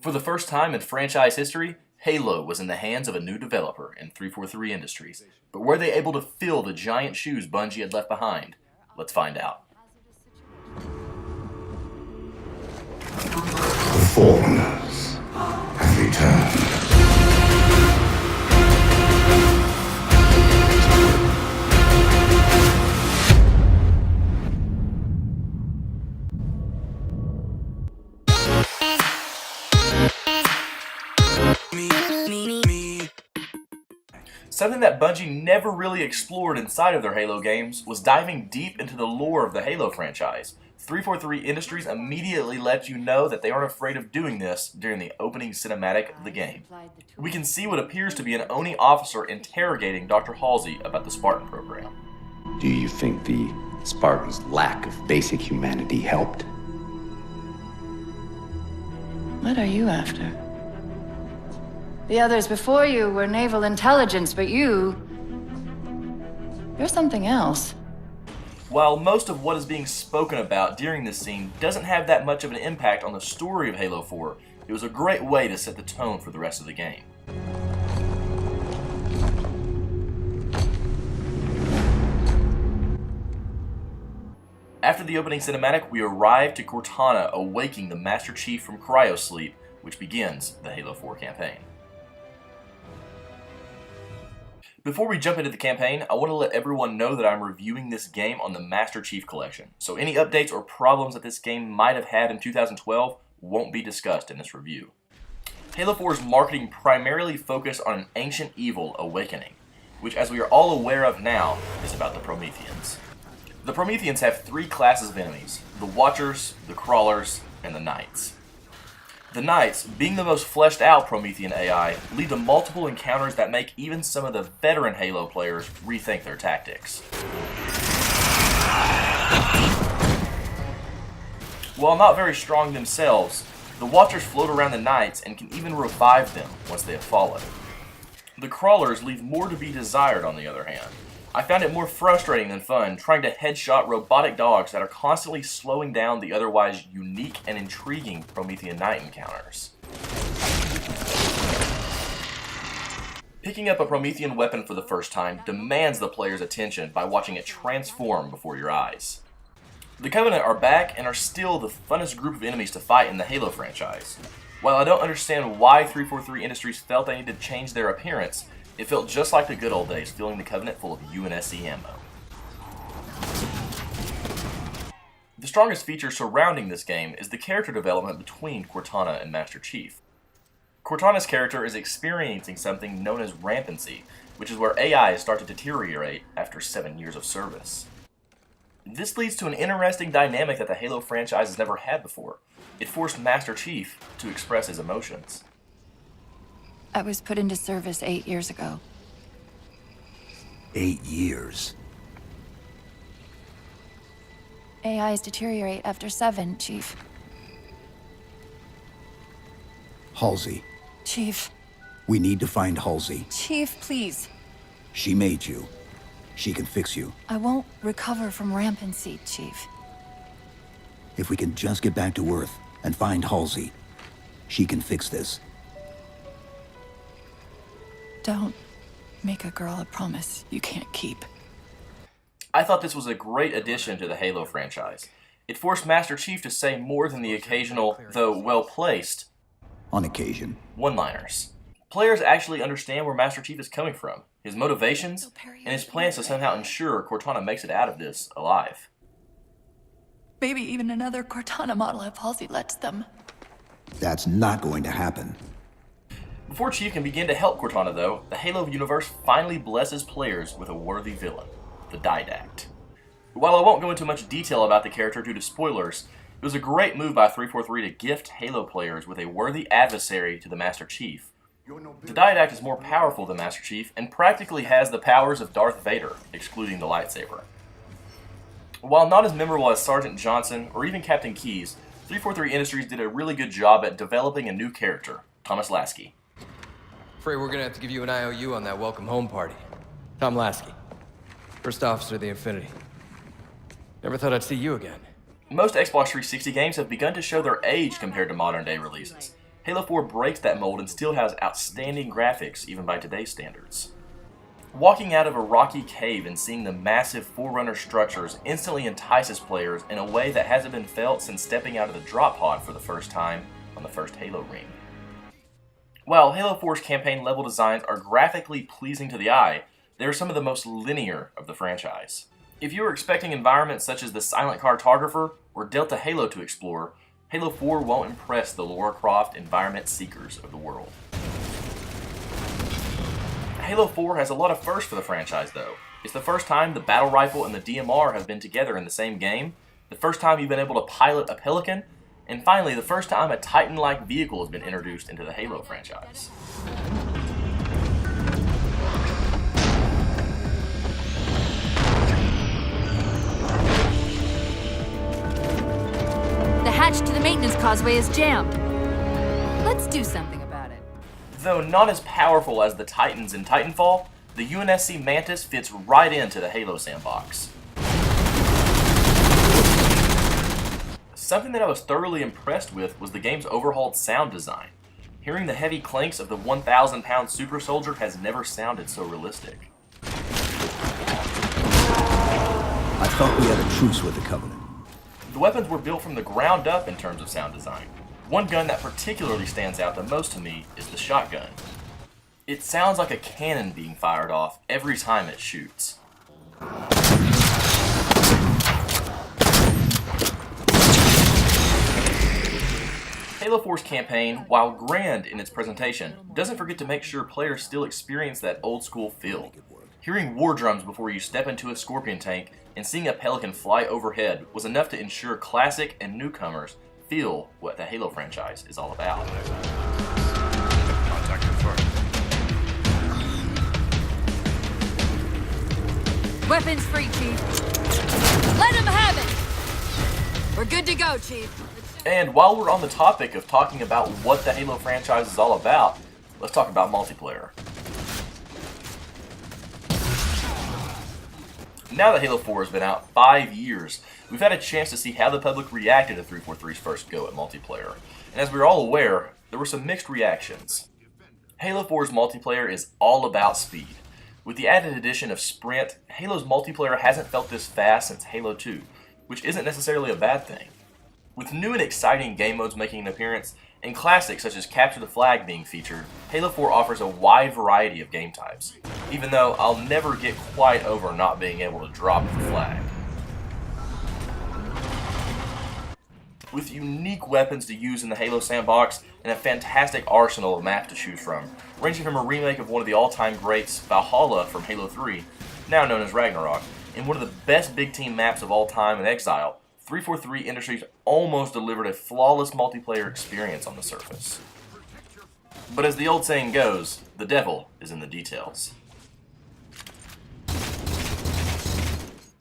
For the first time in franchise history, Halo was in the hands of a new developer in 343 Industries. But were they able to fill the giant shoes Bungie had left behind? Let's find out. The Forerunners have returned. Something that Bungie never really explored inside of their Halo games was diving deep into the lore of the Halo franchise. 343 Industries immediately let you know that they aren't afraid of doing this during the opening cinematic of the game. We can see what appears to be an Oni officer interrogating Dr. Halsey about the Spartan program. Do you think the Spartans' lack of basic humanity helped? What are you after? The others before you were naval intelligence, but you're something else. While most of what is being spoken about during this scene doesn't have that much of an impact on the story of Halo 4, it was a great way to set the tone for the rest of the game. After the opening cinematic, we arrive to Cortana awaking the Master Chief from cryosleep, which begins the Halo 4 campaign. Before we jump into the campaign, I want to let everyone know that I'm reviewing this game on the Master Chief Collection, so any updates or problems that this game might have had in 2012 won't be discussed in this review. Halo 4's marketing primarily focused on an ancient evil awakening, which, as we are all aware of now, is about the Prometheans. The Prometheans have three classes of enemies: the Watchers, the Crawlers, and the Knights. The Knights, being the most fleshed out Promethean AI, lead to multiple encounters that make even some of the veteran Halo players rethink their tactics. While not very strong themselves, the Watchers float around the Knights and can even revive them once they have fallen. The Crawlers leave more to be desired, on the other hand. I found it more frustrating than fun trying to headshot robotic dogs that are constantly slowing down the otherwise unique and intriguing Promethean Knight encounters. Picking up a Promethean weapon for the first time demands the player's attention by watching it transform before your eyes. The Covenant are back and are still the funnest group of enemies to fight in the Halo franchise. While I don't understand why 343 Industries felt they needed to change their appearance, it felt just like the good old days, filling the Covenant full of UNSC ammo. The strongest feature surrounding this game is the character development between Cortana and Master Chief. Cortana's character is experiencing something known as rampancy, which is where AI start to deteriorate after 7 years of service. This leads to an interesting dynamic that the Halo franchise has never had before. It forced Master Chief to express his emotions. I was put into service 8 years ago. 8 years. AIs deteriorate after 7, Chief. Halsey. Chief. We need to find Halsey. Chief, please. She made you. She can fix you. I won't recover from rampancy, Chief. If we can just get back to Earth and find Halsey, she can fix this. Don't make a girl a promise you can't keep. I thought this was a great addition to the Halo franchise. It forced Master Chief to say more than the occasional, though well-placed, On occasion. one-liners. Players actually understand where Master Chief is coming from, his motivations, and his plans to somehow ensure Cortana makes it out of this alive. Maybe even another Cortana model if Halsey lets them. That's not going to happen. Before Chief can begin to help Cortana, though, the Halo universe finally blesses players with a worthy villain, the Didact. While I won't go into much detail about the character due to spoilers, it was a great move by 343 to gift Halo players with a worthy adversary to the Master Chief. The Didact is more powerful than Master Chief and practically has the powers of Darth Vader, excluding the lightsaber. While not as memorable as Sergeant Johnson or even Captain Keyes, 343 Industries did a really good job at developing a new character, Thomas Lasky. Afraid we're gonna have to give you an IOU on that welcome home party. Tom Lasky, First Officer of the Infinity. Never thought I'd see you again. Most Xbox 360 games have begun to show their age compared to modern day releases. Halo 4 breaks that mold and still has outstanding graphics, even by today's standards. Walking out of a rocky cave and seeing the massive Forerunner structures instantly entices players in a way that hasn't been felt since stepping out of the drop pod for the first time on the first Halo ring. While Halo 4's campaign level designs are graphically pleasing to the eye, they are some of the most linear of the franchise. If you were expecting environments such as the Silent Cartographer or Delta Halo to explore, Halo 4 won't impress the Lara Croft environment seekers of the world. Halo 4 has a lot of firsts for the franchise though. It's the first time the battle rifle and the DMR have been together in the same game, the first time you've been able to pilot a Pelican, and finally the first time a Titan-like vehicle has been introduced into the Halo franchise. The hatch to the maintenance causeway is jammed. Let's do something about it. Though not as powerful as the Titans in Titanfall, the UNSC Mantis fits right into the Halo sandbox. Something that I was thoroughly impressed with was the game's overhauled sound design. Hearing the heavy clanks of the 1,000-pound super soldier has never sounded so realistic. I thought we had a truce with the Covenant. The weapons were built from the ground up in terms of sound design. One gun that particularly stands out the most to me is the shotgun. It sounds like a cannon being fired off every time it shoots. Halo 4's campaign, while grand in its presentation, doesn't forget to make sure players still experience that old school feel. Hearing war drums before you step into a Scorpion tank and seeing a Pelican fly overhead was enough to ensure classic and newcomers feel what the Halo franchise is all about. Contact confirmed. Weapons free, Chief. Let him have it! We're good to go, Chief. And while we're on the topic of talking about what the Halo franchise is all about, let's talk about multiplayer. Now that Halo 4 has been out 5 years, we've had a chance to see how the public reacted to 343's first go at multiplayer. And as we're all aware, there were some mixed reactions. Halo 4's multiplayer is all about speed. With the added addition of Sprint, Halo's multiplayer hasn't felt this fast since Halo 2, which isn't necessarily a bad thing. With new and exciting game modes making an appearance, and classics such as Capture the Flag being featured, Halo 4 offers a wide variety of game types, even though I'll never get quite over not being able to drop the flag. With unique weapons to use in the Halo sandbox and a fantastic arsenal of maps to choose from, ranging from a remake of one of the all-time greats, Valhalla from Halo 3, now known as Ragnarok, and one of the best big team maps of all time in Exile, 343 Industries almost delivered a flawless multiplayer experience on the surface. But as the old saying goes, the devil is in the details.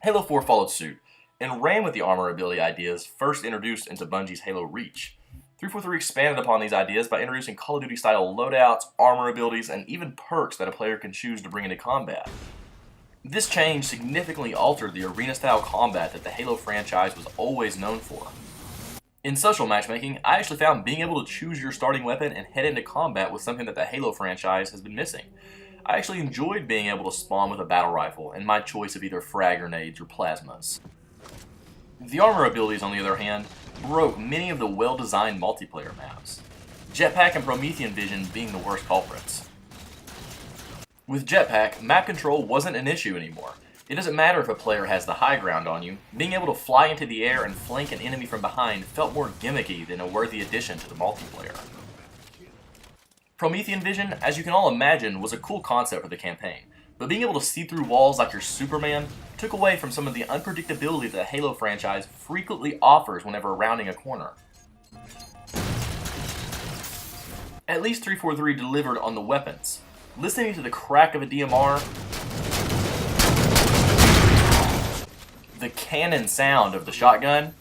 Halo 4 followed suit, and ran with the armor ability ideas first introduced into Bungie's Halo Reach. 343 expanded upon these ideas by introducing Call of Duty style loadouts, armor abilities, and even perks that a player can choose to bring into combat. This change significantly altered the arena-style combat that the Halo franchise was always known for. In social matchmaking, I actually found being able to choose your starting weapon and head into combat was something that the Halo franchise has been missing. I actually enjoyed being able to spawn with a battle rifle and my choice of either frag grenades or plasmas. The armor abilities, on the other hand, broke many of the well-designed multiplayer maps, Jetpack and Promethean Vision being the worst culprits. With Jetpack, map control wasn't an issue anymore. It doesn't matter if a player has the high ground on you, being able to fly into the air and flank an enemy from behind felt more gimmicky than a worthy addition to the multiplayer. Promethean Vision, as you can all imagine, was a cool concept for the campaign, but being able to see through walls like your Superman took away from some of the unpredictability that the Halo franchise frequently offers whenever rounding a corner. At least 343 delivered on the weapons. Listening to the crack of a DMR, the cannon sound of the shotgun,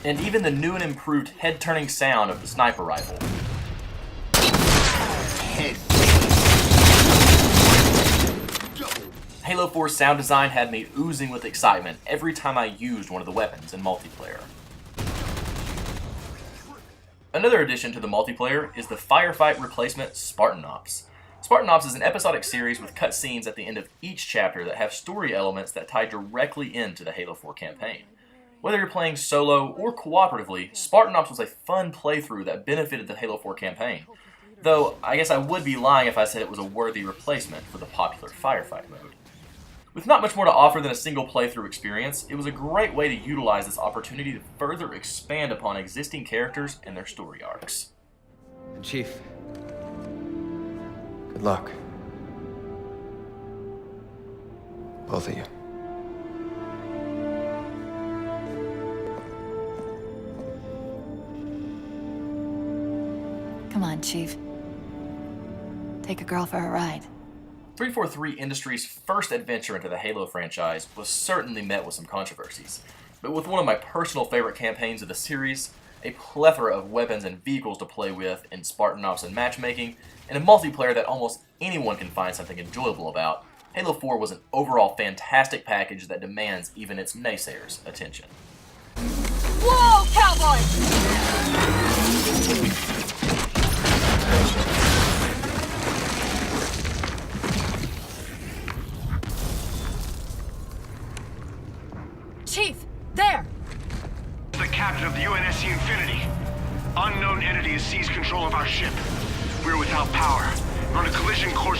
and even the new and improved head-turning sound of the sniper rifle. Halo 4's sound design had me oozing with excitement every time I used one of the weapons in multiplayer. Another addition to the multiplayer is the firefight replacement Spartan Ops. Spartan Ops is an episodic series with cutscenes at the end of each chapter that have story elements that tie directly into the Halo 4 campaign. Whether you're playing solo or cooperatively, Spartan Ops was a fun playthrough that benefited the Halo 4 campaign. Though, I guess I would be lying if I said it was a worthy replacement for the popular firefight mode. With not much more to offer than a single playthrough experience, it was a great way to utilize this opportunity to further expand upon existing characters and their story arcs. Chief, good luck. Both of you. Come on, Chief. Take a girl for a ride. 343 Industries' first adventure into the Halo franchise was certainly met with some controversies, but with one of my personal favorite campaigns of the series, a plethora of weapons and vehicles to play with in Spartan Ops and matchmaking, and a multiplayer that almost anyone can find something enjoyable about, Halo 4 was an overall fantastic package that demands even its naysayers' attention. Whoa, cowboy! Chief, there! The captain of the UNSC Infinity. Unknown entity has seized control of our ship. We're without power. We're on a collision course with